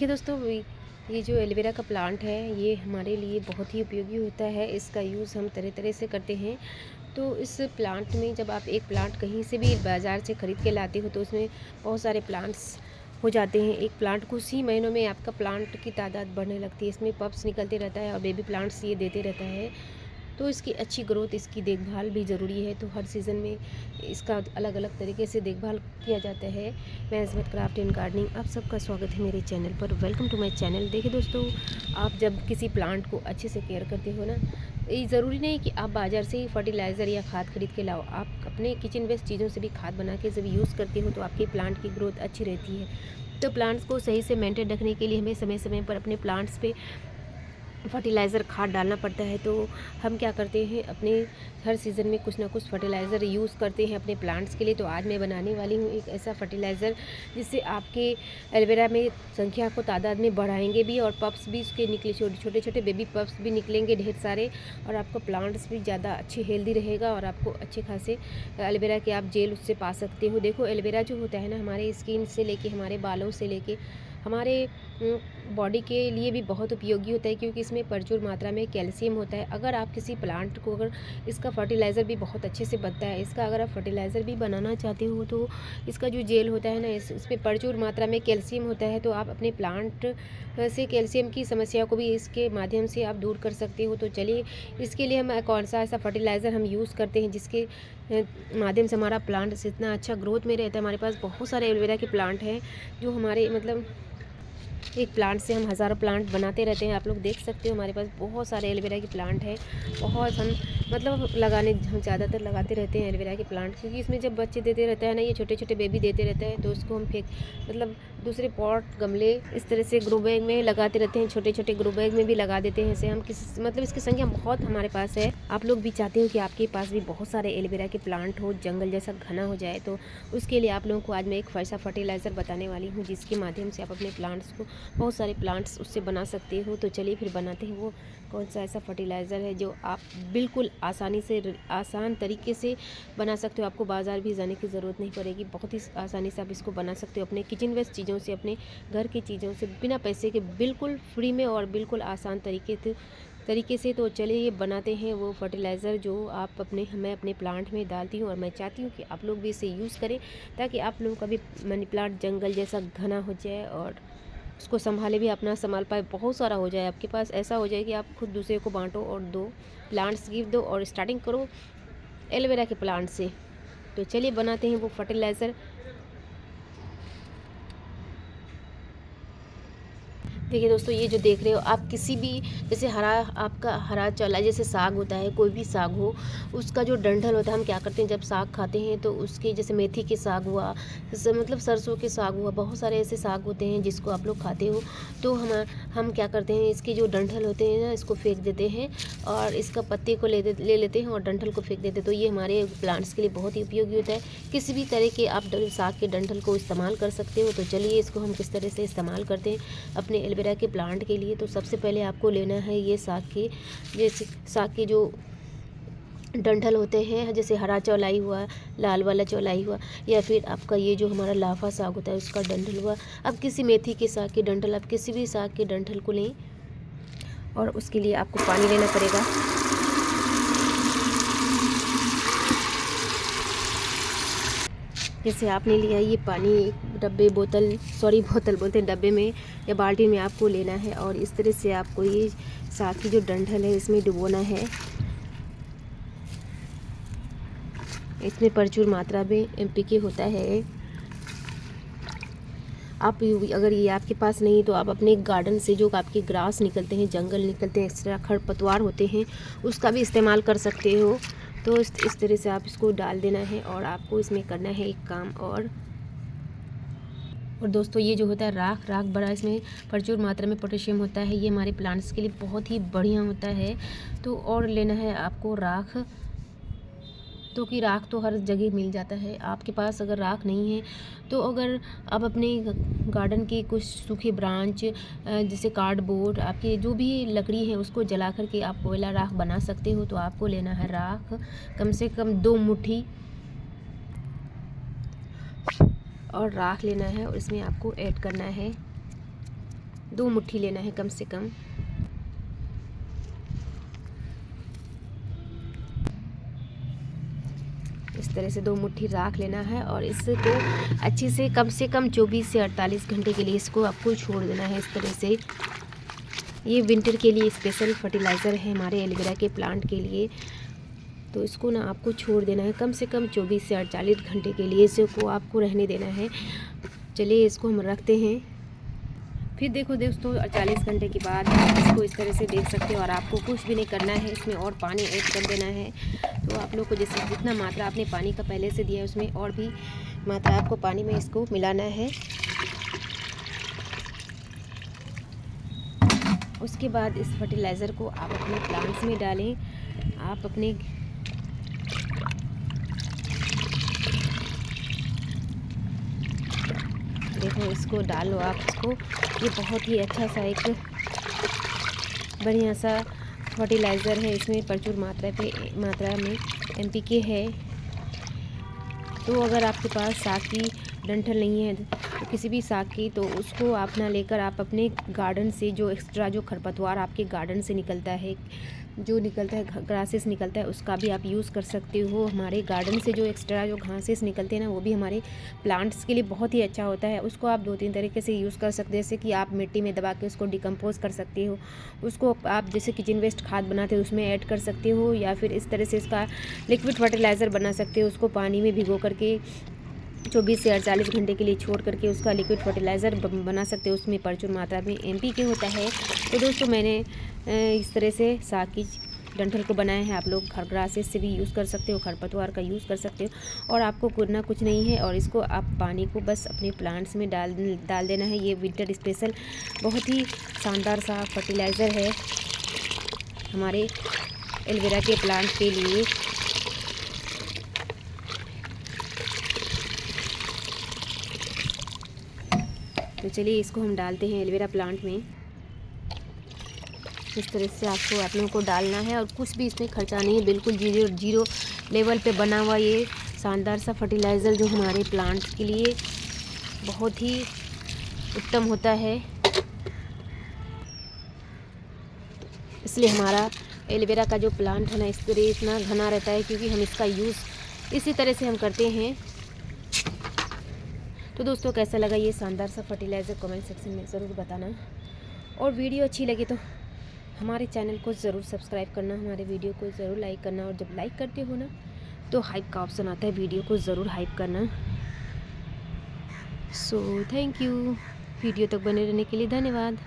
देखिए दोस्तों, ये जो एलोवेरा का प्लांट है ये हमारे लिए बहुत ही उपयोगी होता है। इसका यूज़ हम तरह तरह से करते हैं। तो इस प्लांट में जब आप एक प्लांट कहीं से भी बाज़ार से ख़रीद के लाते हो तो उसमें बहुत सारे प्लांट्स हो जाते हैं। एक प्लांट कुछ ही महीनों में आपका प्लांट की तादाद बढ़ने लगती है। इसमें पप्स निकलते रहता है और बेबी प्लांट्स ये देते रहता है। तो इसकी अच्छी ग्रोथ, इसकी देखभाल भी ज़रूरी है। तो हर सीज़न में इसका अलग अलग तरीके से देखभाल किया जाता है। मैं इज़्ज़त क्राफ्ट एंड गार्डनिंग, आप सबका स्वागत है मेरे चैनल पर। Welcome to my channel. देखिए दोस्तों, आप जब किसी प्लांट को अच्छे से केयर करते हो ना, ये ज़रूरी नहीं कि आप बाज़ार से ही फर्टिलाइज़र या खाद खरीद के लाओ। आप अपने किचन वेस्ट चीज़ों से भी खाद बना के जब यूज़ करते हो तो आपके प्लांट की ग्रोथ अच्छी रहती है। तो प्लांट्स को सही से मेंटेन रखने के लिए हमें समय समय पर अपने प्लांट्स पे फर्टिलाइज़र खाद डालना पड़ता है। तो हम क्या करते हैं, अपने हर सीज़न में कुछ ना कुछ फर्टिलाइज़र यूज़ करते हैं अपने प्लांट्स के लिए। तो आज मैं बनाने वाली हूँ एक ऐसा फर्टिलाइज़र जिससे आपके एलोवेरा में संख्या को तादाद में बढ़ाएंगे भी, और पप्स भी उसके निकले, छोटे छोटे बेबी पप्स भी निकलेंगे ढेर सारे, और आपका प्लांट्स भी ज़्यादा अच्छे हेल्दी रहेगा और आपको अच्छे खासे एलोवेरा के आप जेल उससे पा सकते हो। देखो, एलोवेरा जो होता है ना, हमारे स्किन से लेके, हमारे बालों से लेके, हमारे बॉडी के लिए भी बहुत उपयोगी होता है, क्योंकि इसमें प्रचुर मात्रा में कैल्शियम होता है। अगर आप किसी प्लांट को, अगर इसका फर्टिलाइज़र भी बहुत अच्छे से बनता है, इसका अगर आप फर्टिलाइज़र भी बनाना चाहते हो तो इसका जो जेल होता है ना, इसमें प्रचुर मात्रा में कैल्शियम होता है। तो आप अपने प्लांट से कैल्शियम की समस्या को भी इसके माध्यम से आप दूर कर सकते हो। तो चलिए, इसके लिए हम कौन सा ऐसा फर्टिलाइज़र हम यूज़ करते हैं जिसके माध्यम से हमारा प्लांट से इतना अच्छा ग्रोथ में रहता है। हमारे पास बहुत सारे एलोवेरा के प्लांट हैं जो हमारे, मतलब एक प्लांट से हम हज़ारों प्लांट बनाते रहते हैं। आप लोग देख सकते हो, हमारे पास बहुत सारे एलोवेरा के प्लांट हैं। बहुत हम, मतलब हम ज़्यादातर लगाते रहते हैं एलोवेरा के प्लांट, क्योंकि इसमें जब बच्चे देते रहता है ना, ये छोटे छोटे बेबी देते रहते हैं, तो उसको हम मतलब दूसरे पॉट, गमले, इस तरह से ग्रो बैग में लगाते रहते हैं। छोटे छोटे ग्रो बैग में भी लगा देते हैं। ऐसे हम मतलब इसकी संख्या बहुत हमारे पास है। आप लोग भी चाहते हो कि आपके पास भी बहुत सारे एलोवेरा के प्लांट हो, जंगल जैसा घना हो जाए। तो उसके लिए आप लोगों को आज मैं एक ऐसा फर्टिलाइज़र बताने वाली हूँ जिसके माध्यम से आप अपने प्लांट्स को, बहुत सारे प्लांट्स उससे बना सकते हो। तो चलिए फिर बनाते हैं वो कौन सा ऐसा फर्टिलाइज़र है जो आप बिल्कुल आसान तरीके से बना सकते हो। आपको बाज़ार भी जाने की ज़रूरत नहीं पड़ेगी। बहुत ही आसानी से आप इसको बना सकते हो अपने किचन वेस्ट चीज़ों से, अपने घर की चीज़ों से, बिना पैसे के, बिल्कुल फ्री में और बिल्कुल आसान तरीके से। तो चलिए ये बनाते हैं वो फर्टिलाइज़र जो मैं अपने प्लांट में डालती हूँ, और मैं चाहती हूँ कि आप लोग भी इसे यूज़ करें, ताकि आप लोगों का भी मनी प्लांट जंगल जैसा घना हो जाए और उसको संभाले भी, अपना संभाल पाए, बहुत सारा हो जाए आपके पास। ऐसा हो जाए कि आप खुद दूसरे को बांटो और दो, प्लांट्स गिफ्ट दो, और स्टार्टिंग करो एलोवेरा के प्लांट से। तो चलिए बनाते हैं वो फर्टिलाइज़र। देखिए दोस्तों, ये जो देख रहे हो आप, किसी भी, जैसे आपका हरा चला, जैसे साग होता है, कोई भी साग हो, उसका जो डंठल होता है, हम क्या करते हैं जब साग खाते हैं तो उसके, जैसे मेथी के साग हुआ, मतलब सरसों के साग हुआ, बहुत सारे ऐसे साग होते हैं जिसको आप लोग खाते हो। तो हम क्या करते हैं, इसके जो डंठल होते हैं ना, इसको फेंक देते हैं, और इसका पत्ते को ले लेते हैं और डंठल को फेंक देते हैं। तो ये हमारे प्लांट्स के लिए बहुत ही उपयोगी होता है। किसी भी तरह के आप साग के डंठल को इस्तेमाल कर सकते हो। तो चलिए इसको हम किस तरह से इस्तेमाल करते हैं अपने एलोवेरा के प्लांट के लिए। तो सबसे पहले आपको लेना है ये जैसे साग के जो डंठल होते हैं, जैसे हरा चौलाई हुआ, लाल वाला चौलाई हुआ, या फिर आपका ये जो हमारा लाफा साग होता है उसका डंठल हुआ। अब किसी मेथी के साग के डंठल, आप किसी भी साग के डंठल को लें, और उसके लिए आपको पानी लेना पड़ेगा। जैसे आपने लिया ये पानी, एक डब्बे, बोतल बोलते हैं, डब्बे में या बाल्टी में आपको लेना है, और इस तरह से आपको ये साग की जो डंठल है इसमें डुबोना है। इसमें प्रचुर मात्रा में एनपीके होता है। अगर ये आपके पास नहीं, तो आप अपने गार्डन से जो आपके ग्रास निकलते हैं, जंगल निकलते हैं, एक्स्ट्रा खरपतवार होते हैं, उसका भी इस्तेमाल कर सकते हो। तो इस तरह से आप इसको डाल देना है, और आपको इसमें करना है एक काम और दोस्तों, ये जो होता है राख बड़ा, इसमें प्रचुर मात्रा में पोटेशियम होता है। ये हमारे प्लांट्स के लिए बहुत ही बढ़िया होता है। तो और लेना है आपको राख, तो कि राख तो हर जगह मिल जाता है। आपके पास अगर राख नहीं है, तो अगर आप अपने गार्डन के कुछ सूखे ब्रांच, जैसे कार्डबोर्ड, आपके जो भी लकड़ी है उसको जला करके आप कोयला राख बना सकते हो। तो आपको लेना है राख, कम से कम 2 मुट्ठी, और राख लेना है, और इसमें आपको ऐड करना है 2 मुट्ठी लेना है कम से कम। इस तरह से 2 मुट्ठी राख लेना है और इसको अच्छे से कम 24 से 48 घंटे के लिए इसको आपको छोड़ देना है इस तरह से। ये विंटर के लिए स्पेशल फर्टिलाइज़र है हमारे एलोवेरा के प्लांट के लिए। तो इसको ना आपको छोड़ देना है कम से कम 24 से 48 घंटे के लिए, इसको आपको रहने देना है। चलिए इसको हम रखते हैं। फिर देखो दोस्तों 48 घंटे के बाद आप इसको इस तरह से देख सकते हो और आपको कुछ भी नहीं करना है, इसमें और पानी ऐड कर देना है। तो आप लोग को जैसे जितना मात्रा आपने पानी का पहले से दिया है उसमें और भी मात्रा आपको पानी में इसको मिलाना है। उसके बाद इस फर्टिलाइज़र को आप अपने प्लांट्स में डालें। आप अपने देखो इसको डालो आप इसको। ये बहुत ही अच्छा सा एक बढ़िया सा फर्टिलाइज़र है। इसमें प्रचुर मात्रा में NPK है। तो अगर आपके पास साग की डंठल नहीं है तो किसी भी साग की, तो उसको आप ना लेकर आप अपने गार्डन से जो एक्स्ट्रा जो खरपतवार आपके गार्डन से निकलता है, जो निकलता है ग्रासेस निकलता है, उसका भी आप यूज़ कर सकते हो। हमारे गार्डन से जो एक्स्ट्रा जो घासेस निकलते हैं ना, वो भी हमारे प्लांट्स के लिए बहुत ही अच्छा होता है। उसको आप 2-3 तरीके से यूज़ कर सकते हैं। जैसे कि आप मिट्टी में दबा के उसको डिकम्पोज कर सकते हो, उसको आप जैसे किचन वेस्ट खाद बनाते हो उसमें ऐड कर सकते हो, या फिर इस तरह से इसका लिक्विड फर्टिलाइज़र बना सकते हो। उसको पानी में भिगो करके 24 से 48 घंटे के लिए छोड़ करके उसका लिक्विड फर्टिलाइज़र बना सकते हो। उसमें प्रचुर मात्रा में NPK होता है। तो दोस्तों मैंने इस तरह से साग की डंठल को बनाया है। आप लोग ग्रासेस से भी यूज़ कर सकते हो, खरपतवार का यूज़ कर सकते हो, और आपको करना कुछ नहीं है। और इसको आप पानी को बस अपने प्लांट्स में डाल देना है। ये विंटर स्पेशल बहुत ही शानदार सा फर्टिलाइज़र है हमारे एलोवेरा के प्लांट के लिए। तो चलिए इसको हम डालते हैं एलोवेरा प्लांट में। इस तरह से आपको आप लोगों को डालना है और कुछ भी इसमें खर्चा नहीं है, बिल्कुल जीरो लेवल पे बना हुआ ये शानदार सा फर्टिलाइज़र जो हमारे प्लांट के लिए बहुत ही उत्तम होता है। इसलिए हमारा एलोवेरा का जो प्लांट है ना, इस तरह इतना घना रहता है क्योंकि हम इसका यूज़ इसी तरह से हम करते हैं। तो दोस्तों कैसा लगा ये शानदार सा फर्टिलाइज़र कमेंट सेक्शन में ज़रूर बताना, और वीडियो अच्छी लगी तो हमारे चैनल को ज़रूर सब्सक्राइब करना, हमारे वीडियो को ज़रूर लाइक करना, और जब लाइक करते हो ना तो हाइप का ऑप्शन आता है, वीडियो को ज़रूर हाइप करना। सो थैंक यू, वीडियो तक बने रहने के लिए धन्यवाद।